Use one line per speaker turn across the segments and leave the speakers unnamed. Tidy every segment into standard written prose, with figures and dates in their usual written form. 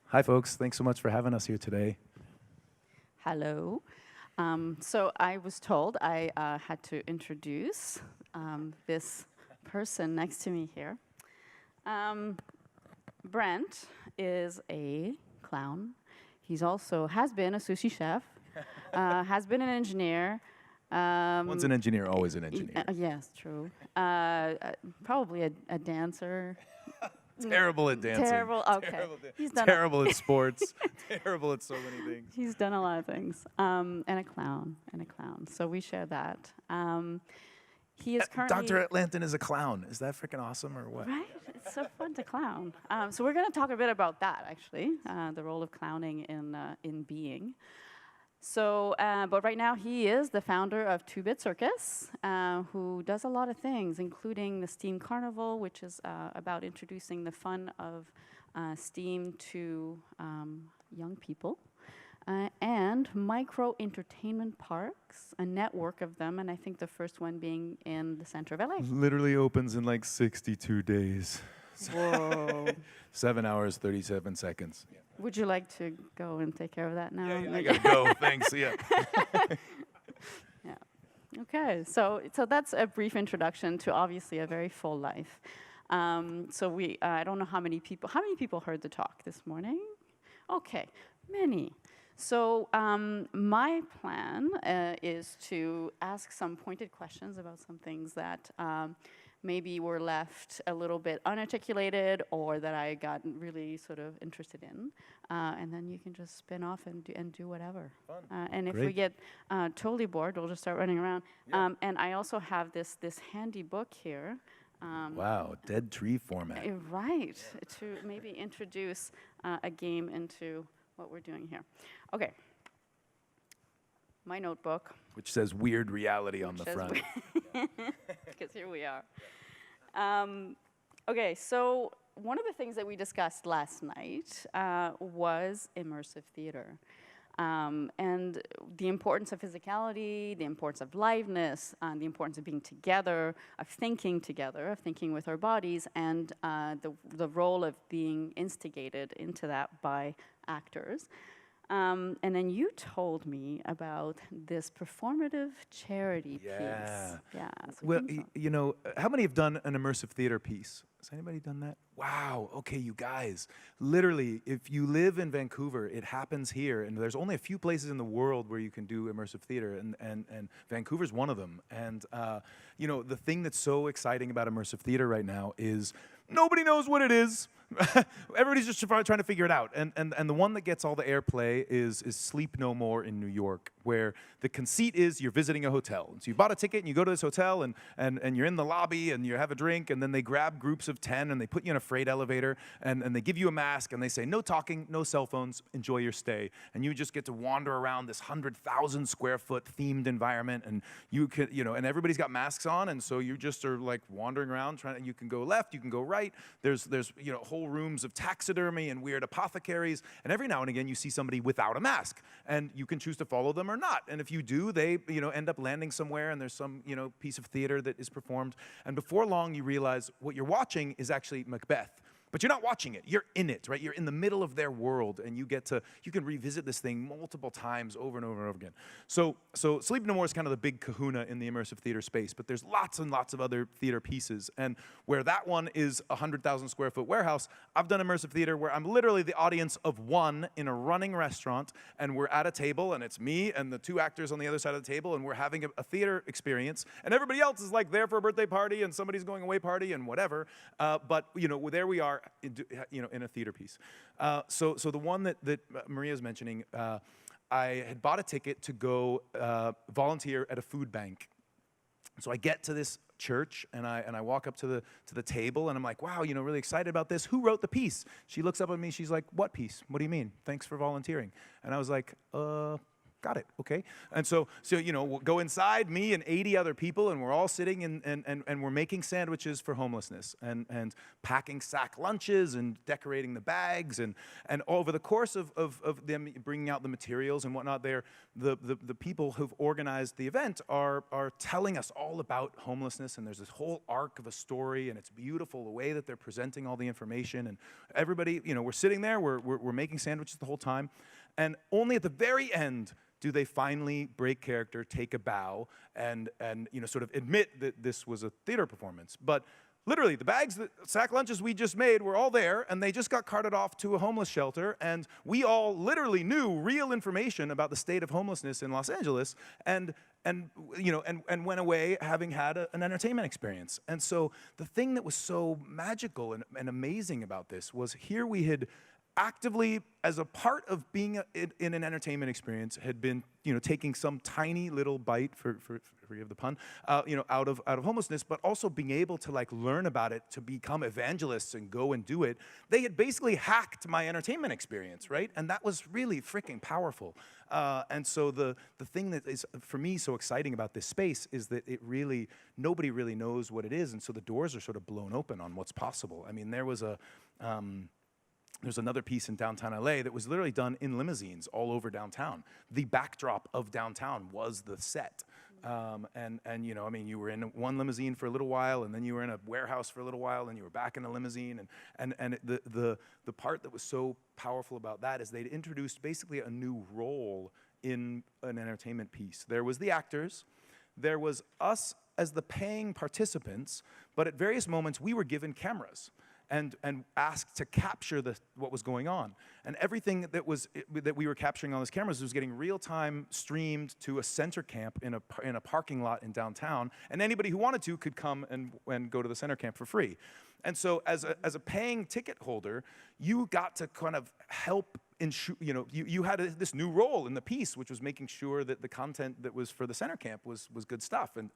Hi, folks. Thanks so much for having us here today.
Hello. So I was told I had to introduce this person next to me here. Brent is a clown. He's also has been a sushi chef, has been an engineer.
Once an engineer, always an engineer.
Yes, true. Probably a dancer.
Terrible at dancing.
Terrible. Okay. He's done.
Terrible at sports. Terrible at so many things.
He's done a lot of things. And a clown. So we share that. He is currently
Dr. Lantin is a clown. Is that freaking awesome or what?
right. It's so fun to clown. So we're going to talk a bit about that, actually, the role of clowning in being. So, but right now he is the founder of Bit Circus, who does a lot of things, including the Steam Carnival, which is about introducing the fun of Steam to young people, and micro entertainment parks, a network of them, and I think the first one being in the center of LA.
Literally opens in like 62 days.
Whoa.
7 hours, 37 seconds. Yeah.
Would you like to go and take care of that now?
I gotta go. Thanks. Yeah.
Yeah. Okay. So that's a brief introduction to obviously a very full life. So I don't know how many people heard the talk this morning? Okay, many. So my plan is to ask some pointed questions about some things that maybe were left a little bit unarticulated or that I got really sort of interested in. And then you can just spin off and do whatever. And if we get totally bored, we'll just start running around. Yeah. And I also have this handy book here.
Wow, dead tree format.
Right, to maybe introduce a game into what we're doing here. Okay. My notebook.
Which says weird reality on the front.
Because here we are. Okay, so one of the things that we discussed last night was immersive theater. And the importance of physicality, the importance of liveness, the importance of being together, of thinking with our bodies, and the role of being instigated into that by actors. And then you told me about this performative charity piece. Yeah. So
well, you know, how many have done an immersive theater piece? Has anybody done that? Wow. Okay, you guys. Literally, if you live in Vancouver, it happens here, and there's only a few places in the world where you can do immersive theater, and Vancouver's one of them. And you know, the thing that's so exciting about immersive theater right now is nobody knows what it is. Everybody's just trying to figure it out. And the one that gets all the airplay is Sleep No More in New York, where the conceit is you're visiting a hotel. So you bought a ticket and you go to this hotel and you're in the lobby and you have a drink, and then they grab groups of 10 and they put you in a freight elevator and they give you a mask and they say, no talking, no cell phones, enjoy your stay. And you just get to wander around this 100,000 square foot themed environment, and you can, you know, and everybody's got masks on, and so you just are like wandering around you can go left, you can go right. There's you know, whole rooms of taxidermy and weird apothecaries, and every now and again you see somebody without a mask, and you can choose to follow them or not. And if you do, they, you know, end up landing somewhere, and there's some, you know, piece of theater that is performed, and before long you realize what you're watching is actually Macbeth. But you're not watching it, you're in it, right? You're in the middle of their world, and you can revisit this thing multiple times over and over and over again. So Sleep No More is kind of the big kahuna in the immersive theater space, but there's lots and lots of other theater pieces. And where that one is a 100,000 square foot warehouse, I've done immersive theater where I'm literally the audience of one in a running restaurant, and we're at a table, and it's me and the two actors on the other side of the table, and we're having a theater experience, and everybody else is like there for a birthday party, and somebody's going away party, and whatever. But, you know, there we are, you know, in a theater piece. So the one that Maria's mentioning, I had bought a ticket to go volunteer at a food bank. So I get to this church and I walk up to the table and I'm like, wow, you know, really excited about this. Who wrote the piece? She looks up at me. She's like, what piece? What do you mean? Thanks for volunteering. And I was like, got it, okay. And so we'll go inside, me and 80 other people, and we're all sitting and we're making sandwiches for homelessness and packing sack lunches and decorating the bags. And over the course of them bringing out the materials and whatnot, the people who've organized the event are telling us all about homelessness, and there's this whole arc of a story, and it's beautiful the way that they're presenting all the information. And everybody, we're sitting there, we're making sandwiches the whole time, and only at the very end do they finally break character, take a bow, and sort of admit that this was a theater performance. But literally, the bags, the sack lunches we just made were all there, and they just got carted off to a homeless shelter, and we all literally knew real information about the state of homelessness in Los Angeles, and went away having had an entertainment experience. And so the thing that was so magical and amazing about this was here we had actively, as a part of being in an entertainment experience, had been taking some tiny little bite, forgive the pun, out of homelessness, but also being able to learn about it, to become evangelists and go and do it. They had basically hacked my entertainment experience, right? And that was really freaking powerful. And so the thing that is for me so exciting about this space is that nobody really knows what it is, and so the doors are sort of blown open on what's possible. I mean, there's another piece in downtown LA that was literally done in limousines all over downtown. The backdrop of downtown was the set. You were in one limousine for a little while, and then you were in a warehouse for a little while, and you were back in a limousine. And the part that was so powerful about that is they'd introduced basically a new role in an entertainment piece. There was the actors, there was us as the paying participants, but at various moments we were given cameras and asked to capture what was going on. And everything that we were capturing on those cameras was getting real-time streamed to a center camp in a parking lot in downtown, and anybody who wanted to could come and go to the center camp for free. And so as a paying ticket holder, you got to kind of help you had this new role in the piece, which was making sure that the content that was for the center camp was good stuff, and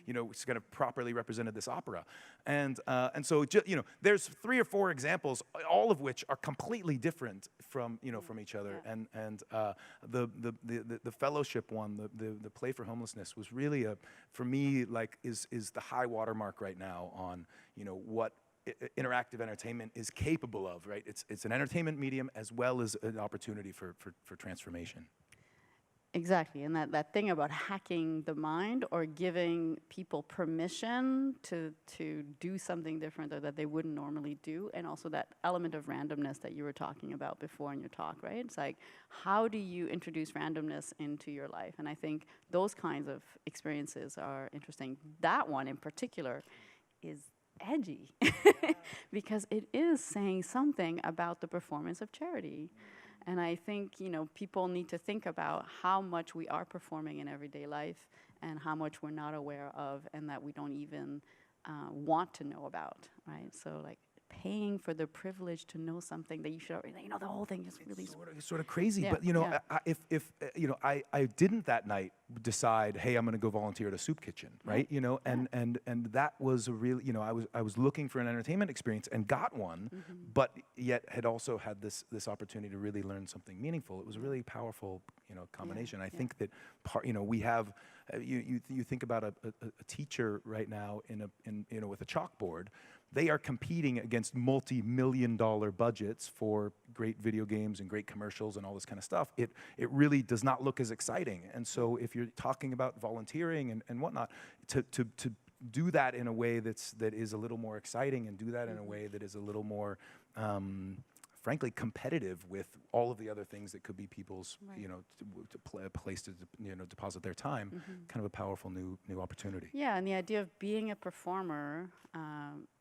it's kind of properly represented this opera, and so there's 3 or 4 examples, all of which are completely different from each other, and the fellowship one, the play for homelessness was really for me is the high watermark right now on what interactive entertainment is capable of, right? It's an entertainment medium as well as an opportunity for transformation.
Exactly, and that thing about hacking the mind or giving people permission to do something different or that they wouldn't normally do, and also that element of randomness that you were talking about before in your talk, right? It's like, how do you introduce randomness into your life? And I think those kinds of experiences are interesting. That one in particular is edgy because it is saying something about the performance of charity. And I think, people need to think about how much we are performing in everyday life and how much we're not aware of and that we don't even want to know about, right? So paying for the privilege to know something that you should already, the whole thing is really
sort of crazy.
Yeah,
but if I didn't that night decide, hey, I'm going to go volunteer at a soup kitchen, right? And that was a real, I was looking for an entertainment experience and got one, but yet had also had this opportunity to really learn something meaningful. It was a really powerful, combination. I think that we have. You think about a teacher right now with a chalkboard. They are competing against multi-million-dollar budgets for great video games and great commercials and all this kind of stuff. It really does not look as exciting. And so if you're talking about volunteering and whatnot, to do that in a way that is a little more exciting and do that in a way that is a little more frankly competitive with all of the other things that could be people's a place to deposit their time, kind of a powerful new opportunity.
Yeah, and the idea of being a performer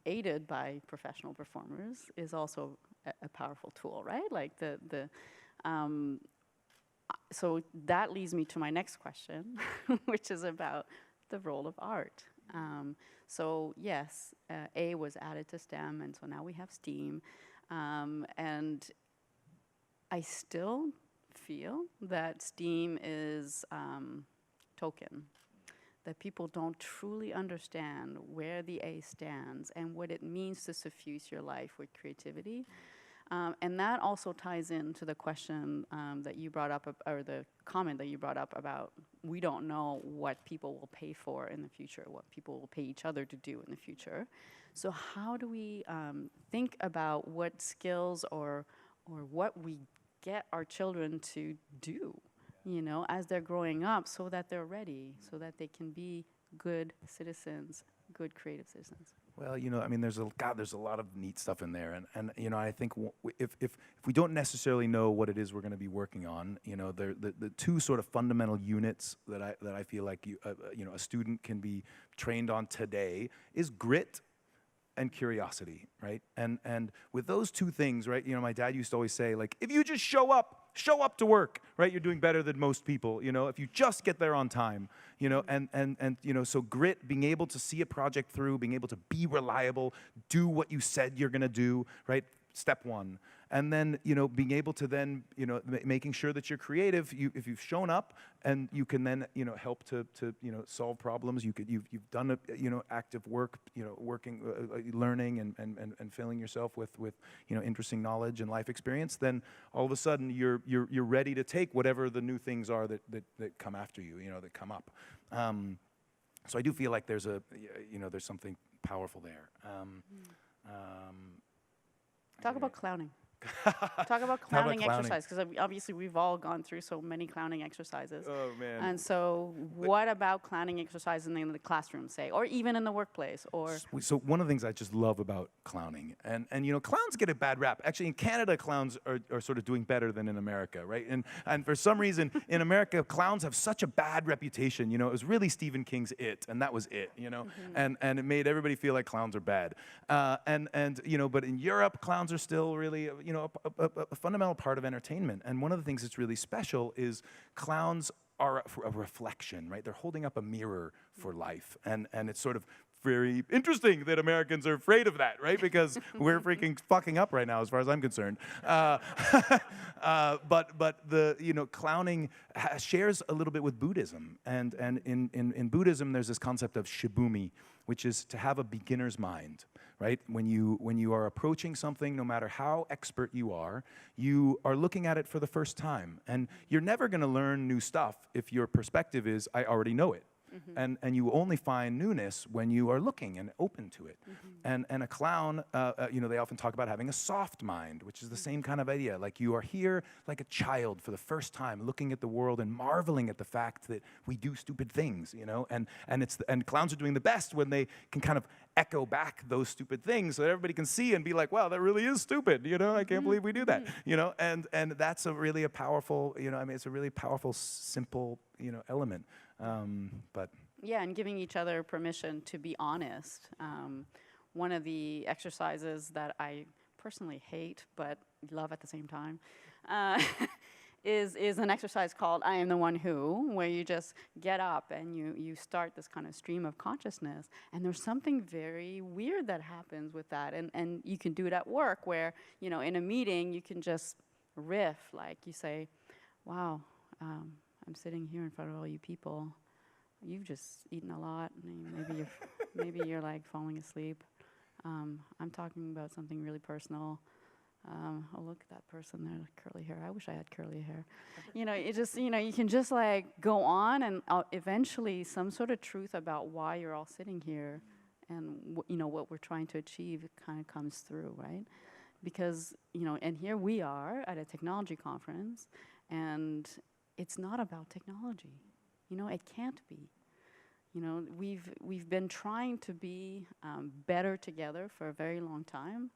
aided by professional performers is also a powerful tool, right? So that leads me to my next question, which is about the role of art. So yes, A was added to STEM, and so now we have STEAM. And I still feel that STEAM is token, that people don't truly understand where the A stands and what it means to suffuse your life with creativity. And that also ties into the question that you brought up, or the comment that you brought up about we don't know what people will pay for in the future, what people will pay each other to do in the future. So how do we think about what skills or what we get our children to do, as they're growing up, so that they're ready, so that they can be good citizens, good creative citizens?
Well, I mean, there's a lot of neat stuff in there, and I think if we don't necessarily know what it is we're going to be working on, the two sort of fundamental units that I feel like a student can be trained on today is grit and curiosity, right? And with those two things, right? My dad used to always say, like, if you just show up to work, right? You're doing better than most people, if you just get there on time, and so grit, being able to see a project through, being able to be reliable, do what you said you're gonna do, right? Step one. And then, being able to then, making sure that you're creative, if you've shown up and you can then, help to solve problems, you've done, active work, working, learning and filling yourself with interesting knowledge and life experience, then all of a sudden you're ready to take whatever the new things are that come after you, that come up. So I do feel like there's there's something powerful there.
Talk about clowning. Talk about clowning exercise, because obviously we've all gone through so many clowning exercises.
Oh, man.
And so what about clowning exercises in the classroom, say, or even in the workplace? Or
So one of the things I just love about clowning, and clowns get a bad rap. Actually, in Canada, clowns are sort of doing better than in America, right? And for some reason, in America, clowns have such a bad reputation. It was really Stephen King's It, and that was it, and it made everybody feel like clowns are bad. But in Europe, clowns are still really, a fundamental part of entertainment. And one of the things that's really special is clowns are a reflection, right? They're holding up a mirror for life. And it's sort of very interesting that Americans are afraid of that, right? Because we're freaking fucking up right now, as far as I'm concerned. But the clowning shares a little bit with Buddhism, and in Buddhism there's this concept of shibumi, which is to have a beginner's mind, right? When you are approaching something, no matter how expert you are looking at it for the first time, and you're never going to learn new stuff if your perspective is I already know it. Mm-hmm. And you only find newness when you are looking and open to it. Mm-hmm. And a clown, they often talk about having a soft mind, which is the same kind of idea. Like you are here like a child for the first time, looking at the world and marveling at the fact that we do stupid things, and clowns are doing the best when they can kind of echo back those stupid things so that everybody can see and be like, wow, that really is stupid, I can't believe we do that, and that's a really powerful, it's a really powerful, simple, element. But
yeah, and giving each other permission to be honest. One of the exercises that I personally hate but love at the same time is an exercise called I Am the One Who, where you just get up and you start this kind of stream of consciousness. And there's something very weird that happens with that. And you can do it at work where, in a meeting, you can just riff, like you say, wow, I'm sitting here in front of all you people. You've just eaten a lot. Maybe you're like falling asleep. I'm talking about something really personal. Oh, look at that person there, curly hair. I wish I had curly hair. You can just like go on, and eventually some sort of truth about why you're all sitting here, and what we're trying to achieve kind of comes through, right? Because and here we are at a technology conference, and it's not about technology. It can't be. We've been trying to be better together for a very long time.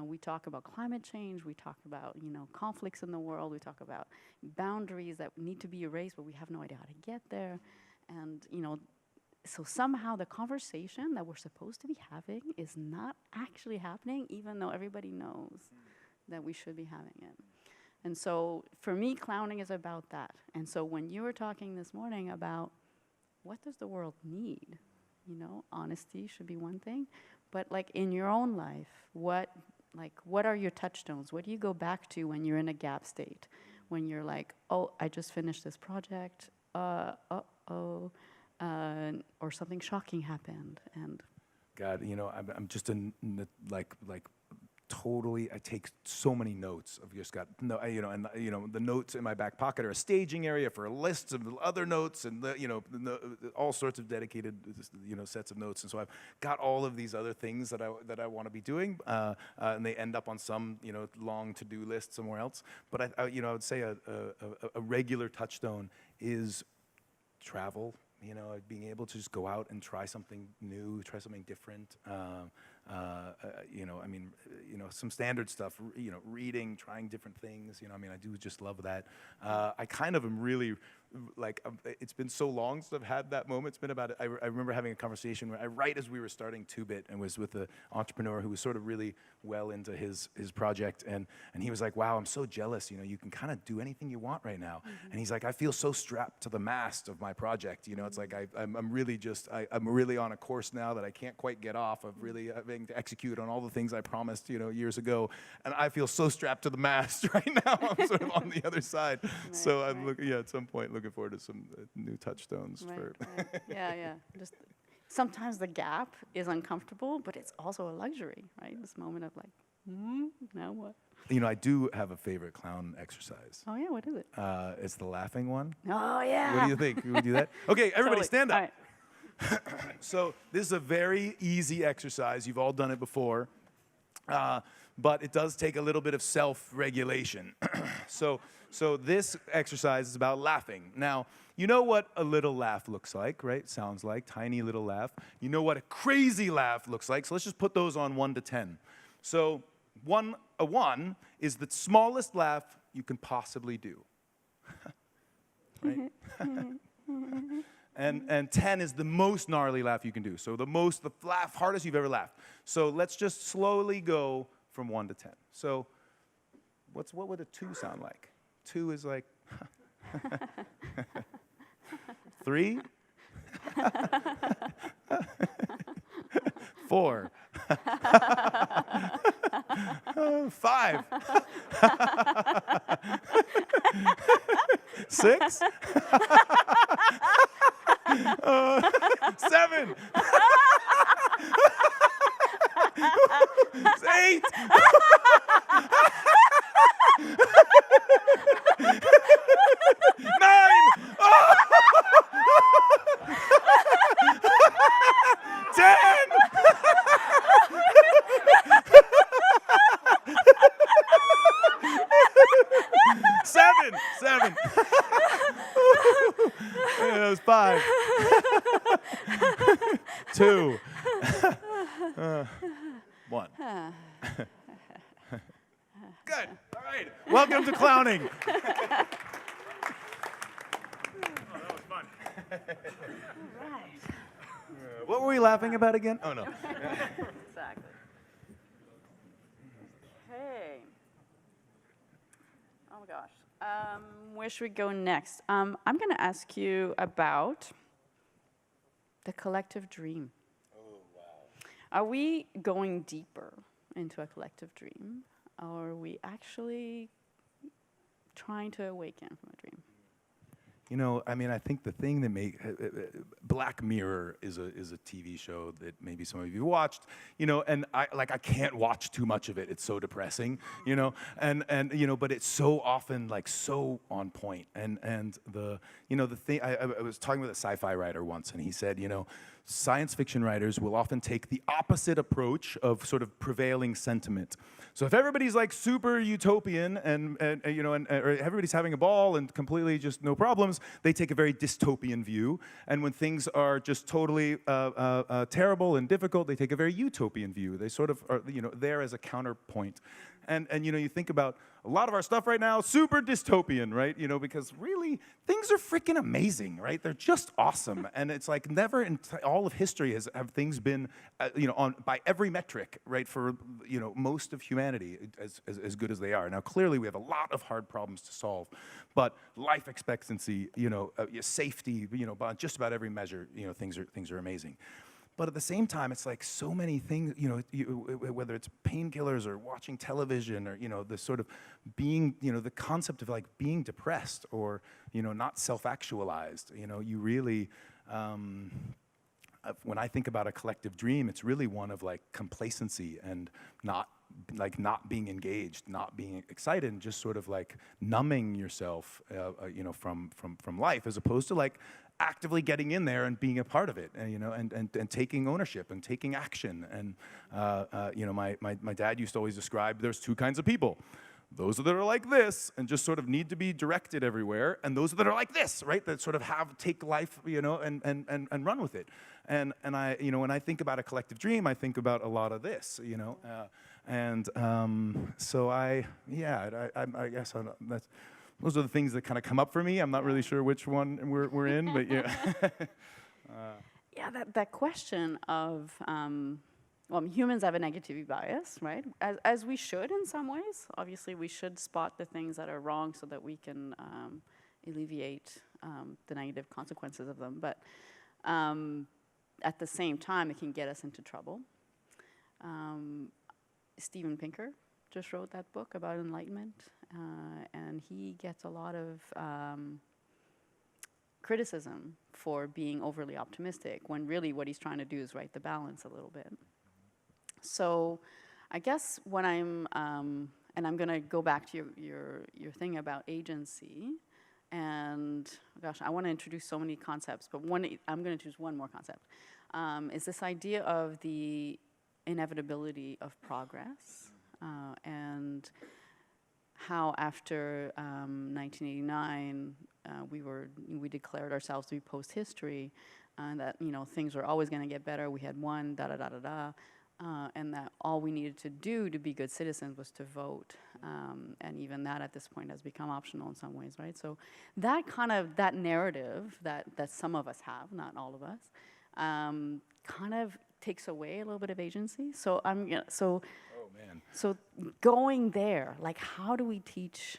We talk about climate change. We talk about conflicts in the world. We talk about boundaries that need to be erased, but we have no idea how to get there. And so somehow the conversation that we're supposed to be having is not actually happening, even though everybody knows that we should be having it. And so for me, clowning is about that. And so when you were talking this morning about what does the world need, honesty should be one thing, but like in your own life, what are your touchstones? What do you go back to when you're in a gap state? When you're like, oh, I just finished this project, or something shocking happened, and
God, I'm just totally, I take so many notes. I've just got, the notes in my back pocket are a staging area for lists of other notes and, all sorts of dedicated, sets of notes. And so I've got all of these other things that I want to be doing, and they end up on some, long to-do list somewhere else. But I would say a regular touchstone is travel. Being able to just go out and try something new, try something different. Some standard stuff, reading, trying different things, I do just love that. I kind of am really, it's been so long since I've had that moment. It's been about, I remember having a conversation right as we were starting 2-Bit, and was with an entrepreneur who was sort of really well into his project, and he was like, wow, I'm so jealous, you can kind of do anything you want right now. Mm-hmm. And he's like, I feel so strapped to the mast of my project, it's like I'm really on a course now that I can't quite get off of really having to execute on all the things I promised, years ago, and I feel so strapped to the mast right now. I'm sort of on the other side. Right, so I'm at some point looking forward to some new touchstones.
Right. Yeah. Just sometimes the gap is uncomfortable, but it's also a luxury, right? This moment of like, now what?
I do have a favorite clown exercise.
Oh yeah, what is it?
It's the laughing one.
Oh yeah.
What do you think? Can we do that? Okay, everybody
Totally.
stand up.
All right.
So this is a very easy exercise. You've all done it before. But it does take a little bit of self-regulation. So this exercise is about laughing. Now, you know what a little laugh looks like, right? Sounds like, tiny little laugh. You know what a crazy laugh looks like. So let's just put those on 1 to 10. So a 1 is the smallest laugh you can possibly do. Right? And 10 is the most gnarly laugh you can do. So the hardest you've ever laughed. So let's just slowly go from 1 to 10. So what would a 2 sound like? 2 is like 3, 4, 5, 6, 7, 8, 9, 10. Seven. Yeah, that was 5. 2. 1. Good. All right. Welcome to clowning. Oh, that was fun.
All right.
What were we laughing about again? Oh, no.
Exactly. Okay. Oh my gosh. Where should we go next? I'm going to ask you about the collective dream.
Oh, wow.
Are we going deeper into a collective dream, or are we actually trying to awaken from a dream?
I think the thing that Black Mirror is a TV show that maybe some of you watched, and I can't watch too much of it. It's so depressing, but it's so often so on point. And the thing, I was talking with a sci-fi writer once, and he said, science fiction writers will often take the opposite approach of sort of prevailing sentiment. So if everybody's super utopian and or everybody's having a ball and completely just no problems, they take a very dystopian view. And when things are just totally terrible and difficult, they take a very utopian view. They sort of are there as a counterpoint. And you think about a lot of our stuff right now, super dystopian, right? Because really things are freaking amazing, right? They're just awesome, and it's like never in all of history have things been, on by every metric, right? For most of humanity as good as they are. Now clearly we have a lot of hard problems to solve, but life expectancy, safety, by just about every measure, things are amazing. But at the same time, it's like so many things, whether it's painkillers or watching television or, the sort of being, the concept of being depressed or, not self-actualized, you really, when I think about a collective dream, it's really one of complacency and not like not being engaged, not being excited, and just sort of like numbing yourself, from life, as opposed to like actively getting in there and being a part of it, and taking ownership and taking action. And my dad used to always describe there's two kinds of people. Those that are like this and just sort of need to be directed everywhere, and those that are like this, right? That sort of take life, and run with it. And I, when I think about a collective dream, I think about a lot of this, so I guess that's. Those are the things that kind of come up for me. I'm not really sure which one we're in, but yeah.
Yeah, that question of, humans have a negativity bias, right? As we should in some ways. Obviously, we should spot the things that are wrong so that we can alleviate the negative consequences of them. But at the same time, it can get us into trouble. Steven Pinker just wrote that book about enlightenment, and he gets a lot of criticism for being overly optimistic, when really what he's trying to do is right the balance a little bit. So I guess when and I'm going to go back to your thing about agency, and gosh, I want to introduce so many concepts, but I'm going to choose one more concept, is this idea of the inevitability of progress, and how after 1989 we declared ourselves to be post-history, and that things were always going to get better. We had won, and that all we needed to do to be good citizens was to vote, and even that at this point has become optional in some ways, right? So that narrative that some of us have, not all of us, kind of takes away a little bit of agency. So So going there, like, how do we teach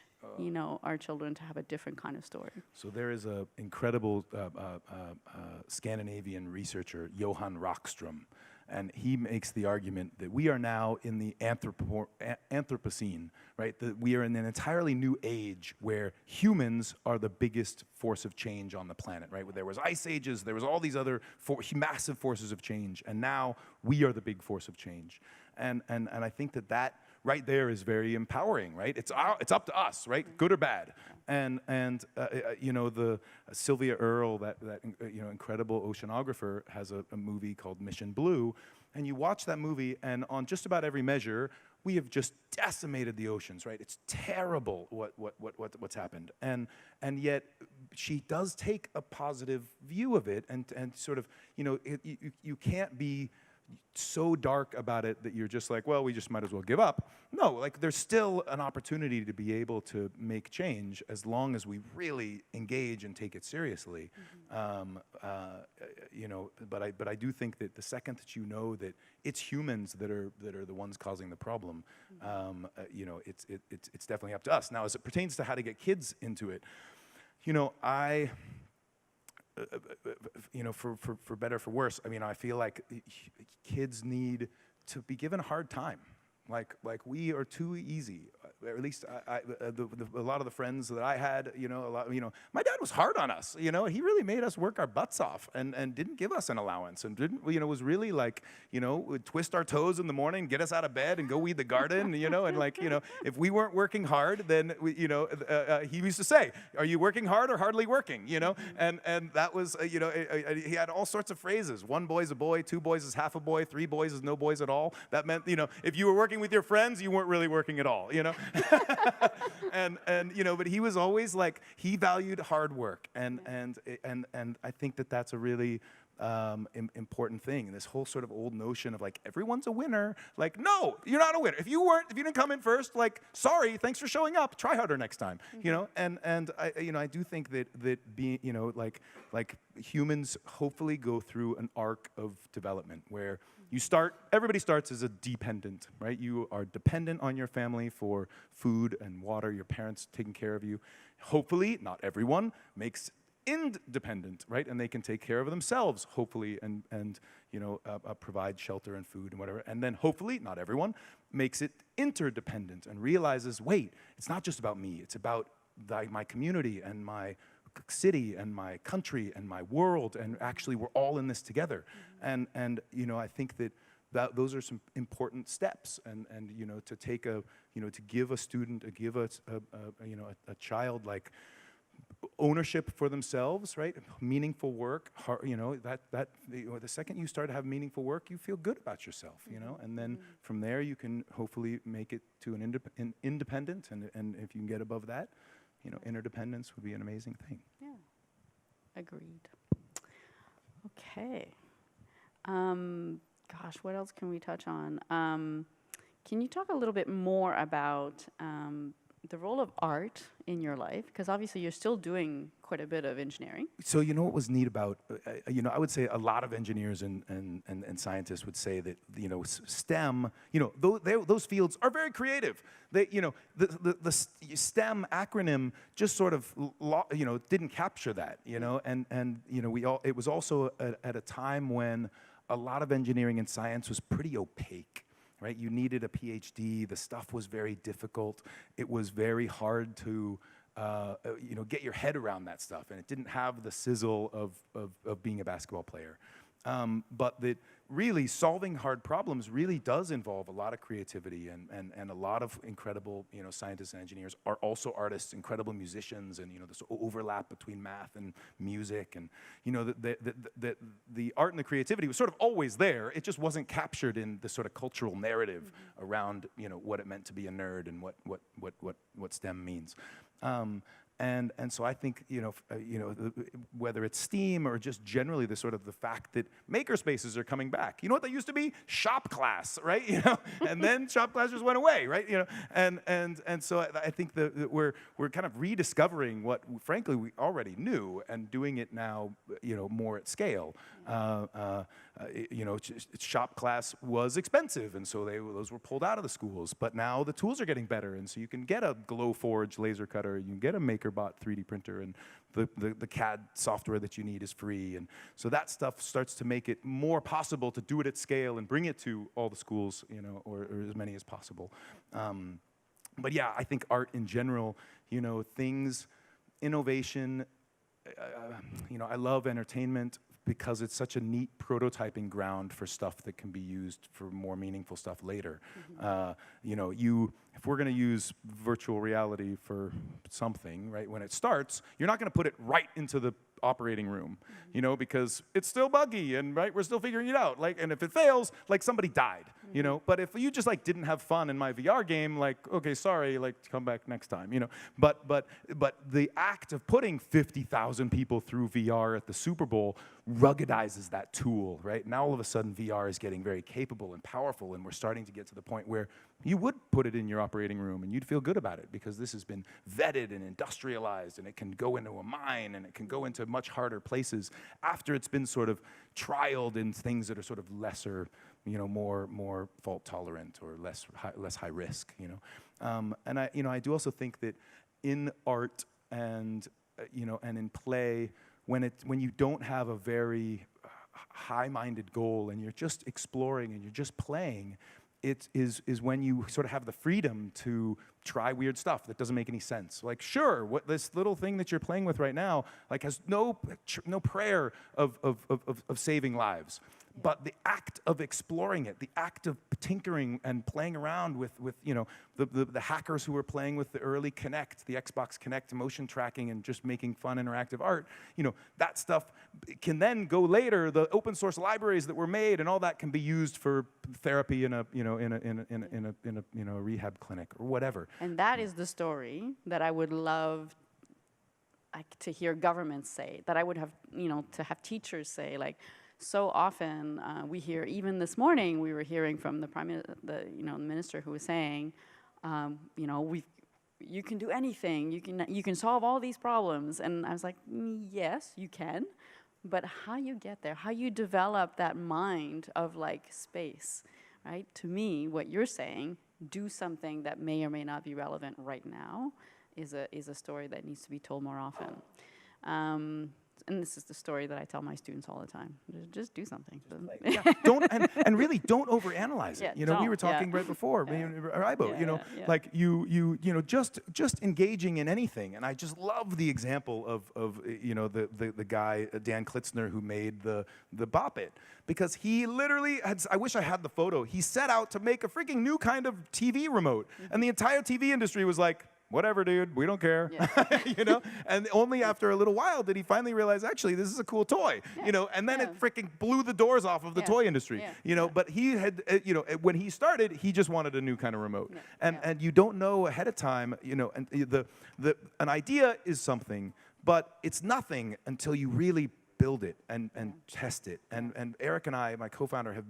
our children to have a different kind of story?
So there is an incredible Scandinavian researcher, Johan Rockström, and he makes the argument that we are now in the Anthropocene, right? That we are in an entirely new age where humans are the biggest force of change on the planet, right? Where there was ice ages, there was all these other massive forces of change, and now we are the big force of change. And I think that right there is very empowering, right? It's up to us, right? Good or bad. And the Sylvia Earle, that incredible oceanographer, has a movie called Mission Blue, and you watch that movie, and on just about every measure, we have just decimated the oceans, right? It's terrible what's happened, and yet she does take a positive view of it, and sort of you can't be so dark about it that you're just like, well, we just might as well give up. No, like, there's still an opportunity to be able to make change as long as we really engage and take it seriously. But I do think that the second that that it's humans that are the ones causing the problem, it's definitely up to us. Now, as it pertains to how to get kids into it, for better or for worse, I mean, I feel like kids need to be given a hard time. Like we are too easy. Or at least a lot of the friends that I had, my dad was hard on us. He really made us work our butts off, and didn't give us an allowance, and was really like, would twist our toes in the morning, get us out of bed, and go weed the garden, and if we weren't working hard, then he used to say, "Are you working hard or hardly working?" And that was, he had all sorts of phrases. 1 boy's a boy, 2 boys is half a boy, 3 boys is no boys at all. That meant, if you were working with your friends, you weren't really working at all, but he was always like, he valued hard work, and I think that that's a really important thing. And this whole sort of old notion of like, everyone's a winner. Like, no, you're not a winner. If you didn't come in first, like, sorry, thanks for showing up. Try harder next time. And I do think that being, like humans hopefully go through an arc of development where everybody starts as a dependent, right? You are dependent on your family for food and water, your parents taking care of you. Hopefully, not everyone makes independent, right? And they can take care of themselves, hopefully, and provide shelter and food and whatever. And then hopefully, not everyone makes it interdependent and realizes, wait, it's not just about me, it's about my community and my city and my country and my world, and actually we're all in this together. And I think those are some important steps, and you know, to take a, you know, to give a student, give a you know, a child like ownership for themselves, right? Meaningful work, you know, the second you start to have meaningful work, you feel good about yourself, you know, and then from there you can hopefully make it to an independent, and if you can get above that, you know, interdependence would be an amazing thing.
Yeah, agreed. Okay. Gosh, what else can we touch on? Can you talk a little bit more about the role of art in your life? Because obviously you're still doing quite a bit of engineering.
So you know what was neat about, you know, I would say a lot of engineers and scientists would say that, you know, STEM, you know, those fields are very creative. They, you know, the STEM acronym just sort of, you know, didn't capture that, you know, and you know, it was also at a time when a lot of engineering and science was pretty opaque. Right? You needed a PhD. The stuff was very difficult. It was very hard to, you know, get your head around that stuff, and it didn't have the sizzle of being a basketball player. But that really solving hard problems really does involve a lot of creativity, and a lot of incredible, you know, scientists and engineers are also artists, incredible musicians, and, you know, this overlap between math and music, and, you know, the art and the creativity was sort of always there. It just wasn't captured in the sort of cultural narrative around, you know, what it meant to be a nerd and what STEM means. And so I think, you know, whether it's STEAM or just generally the sort of the fact that maker spaces are coming back. You know what they used to be? Shop class, right? You know, and then shop class just went away, right? You know, and so I think that we're kind of rediscovering what, frankly, we already knew, and doing it now, you know, more at scale. You know, shop class was expensive, and so those were pulled out of the schools. But now the tools are getting better, and so you can get a Glowforge laser cutter, you can get a MakerBot 3D printer, and the CAD software that you need is free. And so that stuff starts to make it more possible to do it at scale and bring it to all the schools, you know, or as many as possible. But yeah, I think art in general, you know, innovation, you know, I love entertainment, because it's such a neat prototyping ground for stuff that can be used for more meaningful stuff later. You know, if we're going to use virtual reality for something, right, when it starts, you're not going to put it right into the operating room, you know, because it's still buggy, and right, we're still figuring it out. Like, and if it fails, like, somebody died, you know. But if you just like didn't have fun in my VR game, like, okay, sorry, like, come back next time, you know. But the act of putting 50,000 people through VR at the Super Bowl ruggedizes that tool, right? Now all of a sudden VR is getting very capable and powerful, and we're starting to get to the point where you would put it in your operating room and you'd feel good about it, because this has been vetted and industrialized, and it can go into a mine, and it can go into much harder places after it's been sort of trialed in things that are sort of lesser, you know, more fault tolerant or less high risk, you know. And I do also think that in art and you know, and in play, when you don't have a very high-minded goal and you're just exploring and you're just playing, it is when you sort of have the freedom to try weird stuff that doesn't make any sense. Like, sure, what this little thing that you're playing with right now, like, has no prayer of saving lives. But the act of exploring it, the act of tinkering and playing around with you know, the hackers who were playing with the early Kinect, the Xbox Kinect motion tracking, and just making fun interactive art, you know, that stuff can then go later. The open source libraries that were made and all that can be used for therapy in a rehab clinic or whatever.
And that is the story that I would love to hear governments say, that I would have, you know, to have teachers say, like. So often we hear, even this morning, we were hearing from the minister who was saying, you know, you can do anything, you can solve all these problems, and I was like, yes, you can, but how you get there, how you develop that mind of like space, right? To me, what you're saying, do something that may or may not be relevant right now, is a story that needs to be told more often. and this is the story that I tell my students all the time. Just do something.
Yeah, don't and really don't overanalyze it.
Yeah,
You know, we were
don't, yeah.
talking right before, me and Ibo.
Yeah,
You know,
yeah.
like you know, just engaging in anything. And I just love the example of you know the guy Dan Klitzner who made the Bop It, because he literally had. I wish I had the photo. He set out to make a freaking new kind of TV remote, and the entire TV industry was like, whatever, dude, we don't care.
Yeah.
You know, and only after a little while did he finally realize, actually, this is a cool toy.
Yeah.
You know, and then
Yeah.
it freaking blew the doors off of the
Yeah.
toy industry.
Yeah.
You know,
Yeah.
but he had, you know, when he started, he just wanted a new kind of remote,
Yeah.
and
Yeah.
and you don't know ahead of time. You know, and an idea is something, but it's nothing until you really build it and test it. And Eric and I, my co-founder,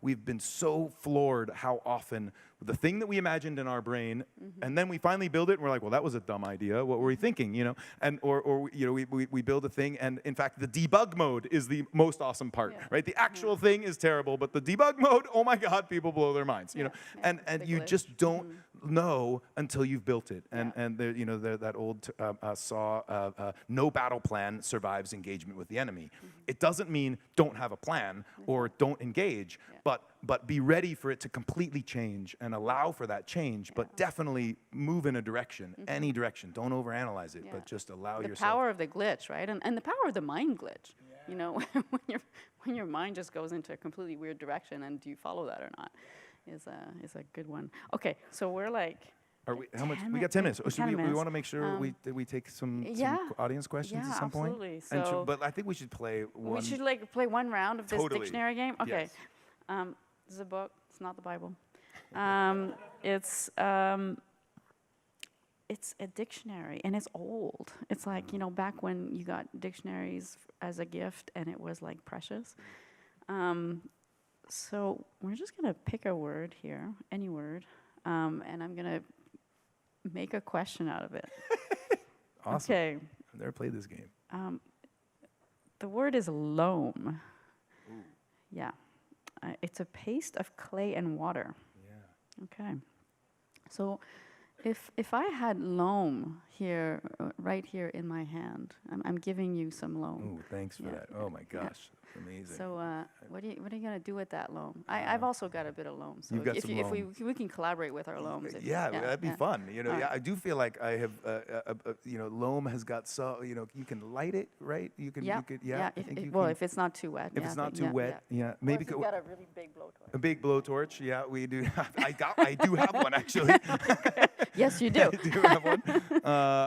we've been so floored how often the thing that we imagined in our brain, and then we finally build it, and we're like, well, that was a dumb idea. What were we thinking? You know, and or you know, we build a thing, and in fact, the debug mode is the most awesome part,
Yeah.
right? The actual thing is terrible, but the debug mode, oh my God, people blow their minds. You know,
Yeah.
and
Big
you
glitch.
just don't know until you've built it. And
Yeah.
and there, you know, that old saw, no battle plan survives engagement with the enemy. It doesn't mean don't have a plan or don't engage, but be ready for it to completely change and allow for that change, but definitely move in a direction, any direction. Don't overanalyze it,
Yeah.
but just allow
The
yourself.
power of the glitch, right? And the power of the mind glitch. You know, when your mind just goes into a completely weird direction, and do you follow that or not, is a good one. Okay, so we're like.
Are we, how much?
10
We got 10 minutes.
minutes.
So
10
we
minutes.
want to make sure we take some
Yeah.
audience questions
Yeah,
at some point.
absolutely.
And
So
but I think we should play one.
we should like play one round of this
Totally.
dictionary game. Okay.
Yes.
This is a book. It's not the Bible. It's a dictionary, and it's old. It's like, you know, back when you got dictionaries as a gift, and it was like precious. So we're just gonna pick a word here, any word, and I'm gonna make a question out of it.
Awesome.
Okay.
I've never played this game.
The word is loam. Yeah. It's a paste of clay and water.
Yeah.
Okay. So if I had loam here, right here in my hand, I'm giving you some loam.
Oh, thanks for
Yeah,
that. Oh my gosh, amazing.
So what are you gonna do with that loam? I've also got a bit of loam. So
You've got
if,
some
if
loam.
we can collaborate with our loams.
Yeah, that'd be fun. You know,
All
yeah,
right.
I do feel like I have, you know, loam has got so, you know, you can light it, right? You can,
Yeah.
you could, yeah. I
If,
think you
well,
can-
if it's not too wet.
if
yeah,
it's not
but
too wet, yeah, maybe
Maybe got a really big blowtorch.
a big blowtorch. Yeah, we do. I do have one actually.
Yes, you do.
I do have one.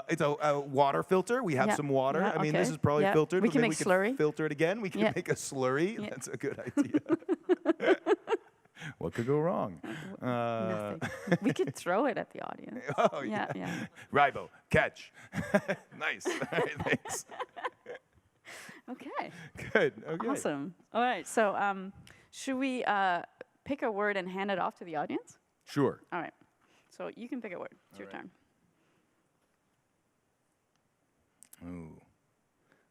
It's a water filter. We have
Yeah,
some water.
yeah,
I mean,
okay,
this is probably
yeah.
filtered.
We
but
can
maybe
make
we
slurry.
can filter it again. We can
Yeah.
make a slurry.
Yeah.
That's a good idea. What could go wrong?
Nothing. We could throw it at the audience.
Oh,
Yeah, yeah.
Ribo, catch. Nice. All right, thanks.
Okay.
Good. Okay.
Awesome. All right. So, should we pick a word and hand it off to the audience?
Sure.
All right. So you can pick a word. It's your turn.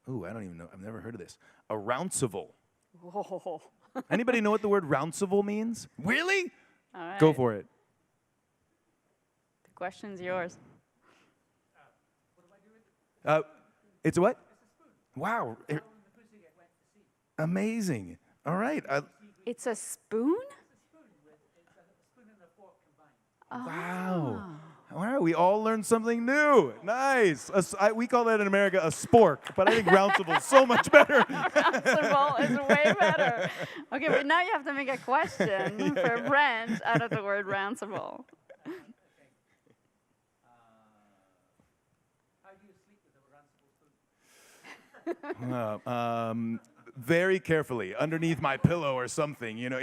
Ooh, I don't even know. I've never heard of this. A rouncival.
Whoa.
Anybody know what the word rouncival means? Really?
All right.
Go for it.
The question's yours.
It's a what? Wow. Amazing. All right.
It's a spoon?
Wow. All right, we all learned something new. Nice. We call that in America a spork, but I think rouncival is so much better.
Rouncival is way better. Okay, but now you have to make a question for Brent out of the word rouncival.
How do you sleep with a rouncival spoon?
Very carefully, underneath my pillow or something, you know.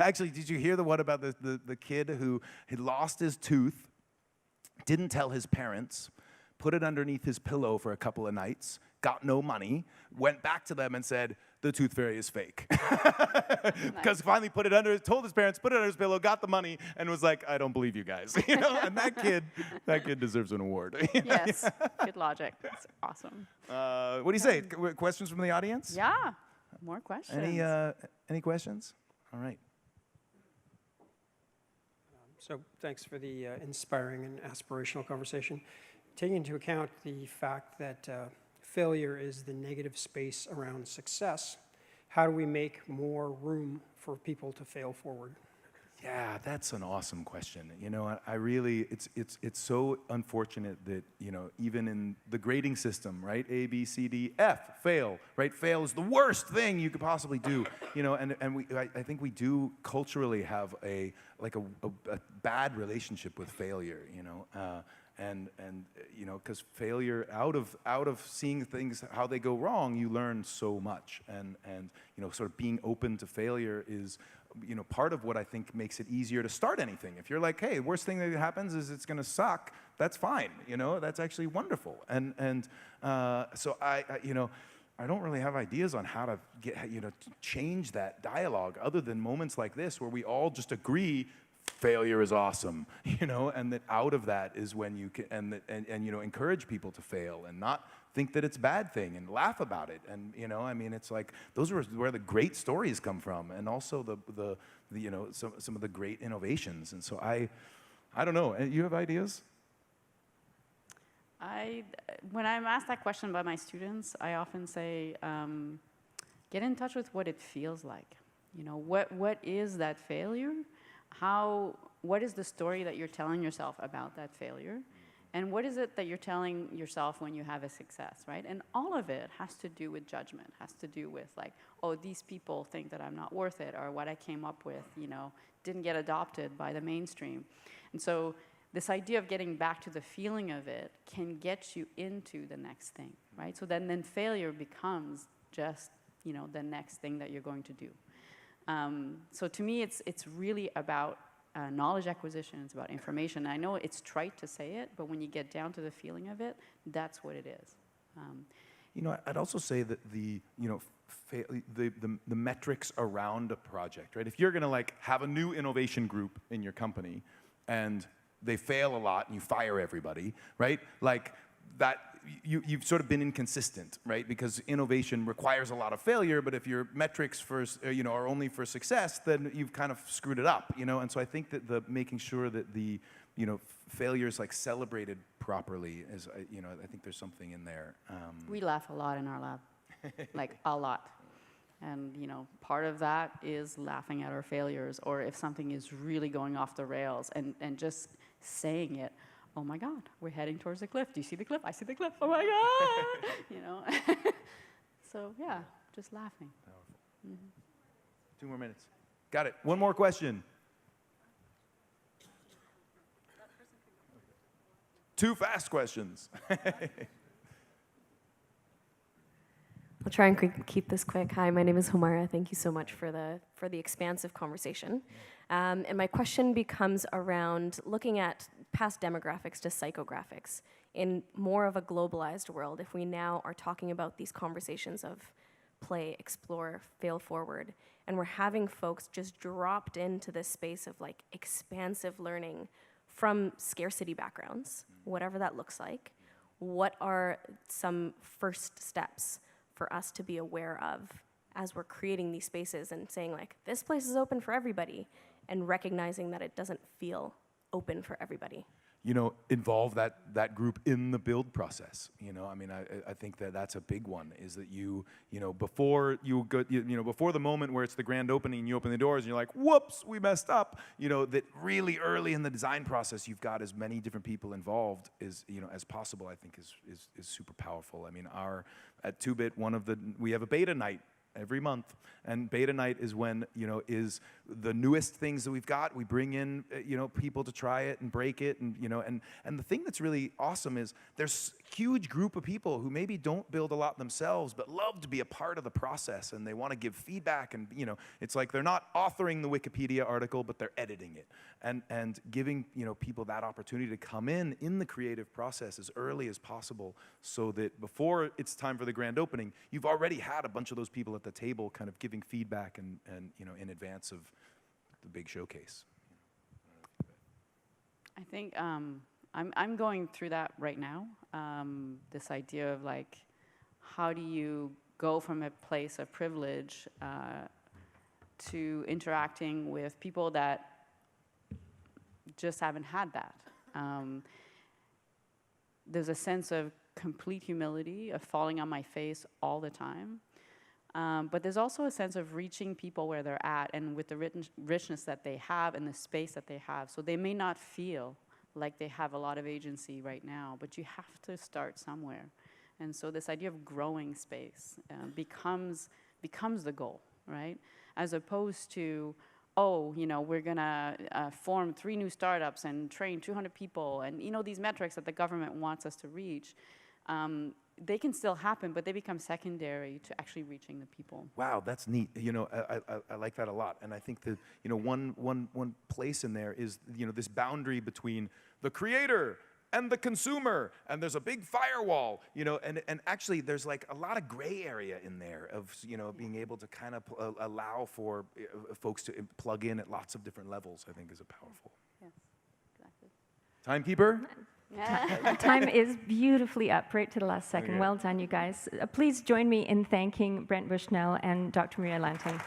Actually, did you hear the one about the kid who had lost his tooth, didn't tell his parents, put it underneath his pillow for a couple of nights, got no money, went back to them and said, the tooth fairy is fake. Because finally told his parents, put it under his pillow, got the money, and was like, I don't believe you guys. You know? And that kid deserves an award.
Yes, good logic. That's awesome.
What do you say? Questions from the audience?
Yeah, more questions.
Any questions? All right.
So thanks for the inspiring and aspirational conversation. Taking into account the fact that failure is the negative space around success, how do we make more room for people to fail forward?
Yeah, that's an awesome question. You know, I really, it's so unfortunate that, you know, even in the grading system, right? A, B, C, D, F, fail, right? Fail is the worst thing you could possibly do, you know, and I think we do culturally have a bad relationship with failure, you know, and you know, because failure, out of seeing things how they go wrong, you learn so much, and you know, sort of being open to failure is, you know, part of what I think makes it easier to start anything. If you're like, hey, worst thing that happens is it's going to suck, that's fine, you know, that's actually wonderful, and so I you know, I don't really have ideas on how to get, you know, to change that dialogue other than moments like this where we all just agree failure is awesome, you know, and that out of that is when you can, and you know, encourage people to fail and not think that it's a bad thing and laugh about it. And, you know, I mean, it's like, those are where the great stories come from, and also the you know, some of the great innovations. And so I don't know, you have ideas?
When I'm asked that question by my students, I often say, get in touch with what it feels like. You know, what is that failure? What is the story that you're telling yourself about that failure? And what is it that you're telling yourself when you have a success, right? And all of it has to do with judgment, has to do with like, oh, these people think that I'm not worth it, or what I came up with, you know, didn't get adopted by the mainstream. And so this idea of getting back to the feeling of it can get you into the next thing, right? So then failure becomes just, you know, the next thing that you're going to do. So to me, it's really about knowledge acquisition. It's about information. I know it's trite to say it, but when you get down to the feeling of it, that's what it is.
You know, I'd also say that the, you know, the metrics around a project, right? If you're going to like have a new innovation group in your company and they fail a lot and you fire everybody, right? Like that, you've sort of been inconsistent, right? Because innovation requires a lot of failure, but if your metrics you know, are only for success, then you've kind of screwed it up, you know? And so I think that the making sure that the, you know, failure is like celebrated properly is, you know, I think there's something in there.
We laugh a lot in our lab, like a lot. And, you know, part of that is laughing at our failures, or if something is really going off the rails and just saying it. Oh my God, we're heading towards the cliff. Do you see the cliff? I see the cliff. Oh my God, you know. So yeah, just laughing. Mm-hmm.
2 more minutes. Got it. One more question. 2 fast questions.
I'll try and keep this quick. Hi, my name is Homara. Thank you so much for the expansive conversation. And my question becomes around looking at past demographics to psychographics in more of a globalized world. If we now are talking about these conversations of play, explore, fail forward, and we're having folks just dropped into this space of like expansive learning from scarcity backgrounds, whatever that looks like, what are some first steps for us to be aware of as we're creating these spaces and saying like, this place is open for everybody, and recognizing that it doesn't feel open for everybody?
You know, involve that group in the build process. You know, I mean, I think that's a big one, is that you know, before before the moment where it's the grand opening, you open the doors and you're like, whoops, we messed up. You know, that really early in the design process, you've got as many different people involved as possible. I think is super powerful. I mean, at 2-Bit, we have a beta night every month, and beta night is when, you know, is the newest things that we've got. We bring in, you know, people to try it and break it, and, you know, and the thing that's really awesome is there's a huge group of people who maybe don't build a lot themselves, but love to be a part of the process, and they want to give feedback, and, you know, it's like they're not authoring the Wikipedia article, but they're editing it, and giving, you know, people that opportunity to come in the creative process as early as possible, so that before it's time for the grand opening, you've already had a bunch of those people at the table kind of giving feedback and you know, in advance of the big showcase.
I think I'm going through that right now. This idea of like, how do you go from a place of privilege to interacting with people that just haven't had that? There's a sense of complete humility, of falling on my face all the time. But there's also a sense of reaching people where they're at and with the richness that they have and the space that they have. So they may not feel like they have a lot of agency right now, but you have to start somewhere. And so this idea of growing space becomes the goal, right? As opposed to, oh, you know, we're gonna form 3 new startups and train 200 people, and you know, these metrics that the government wants us to reach. They can still happen, but they become secondary to actually reaching the people.
Wow, that's neat. You know, I like that a lot. And I think that, you know, one place in there is, you know, this boundary between the creator and the consumer, and there's a big firewall, you know, and actually there's like a lot of gray area in there of, you know, being able to kind of allow for folks to plug in at lots of different levels, I think is a powerful.
Yes, exactly.
Timekeeper?
Time is beautifully up right to the last second.
Okay.
Well done, you guys. Please join me in thanking Brent Bushnell and Dr. Maria Lantin.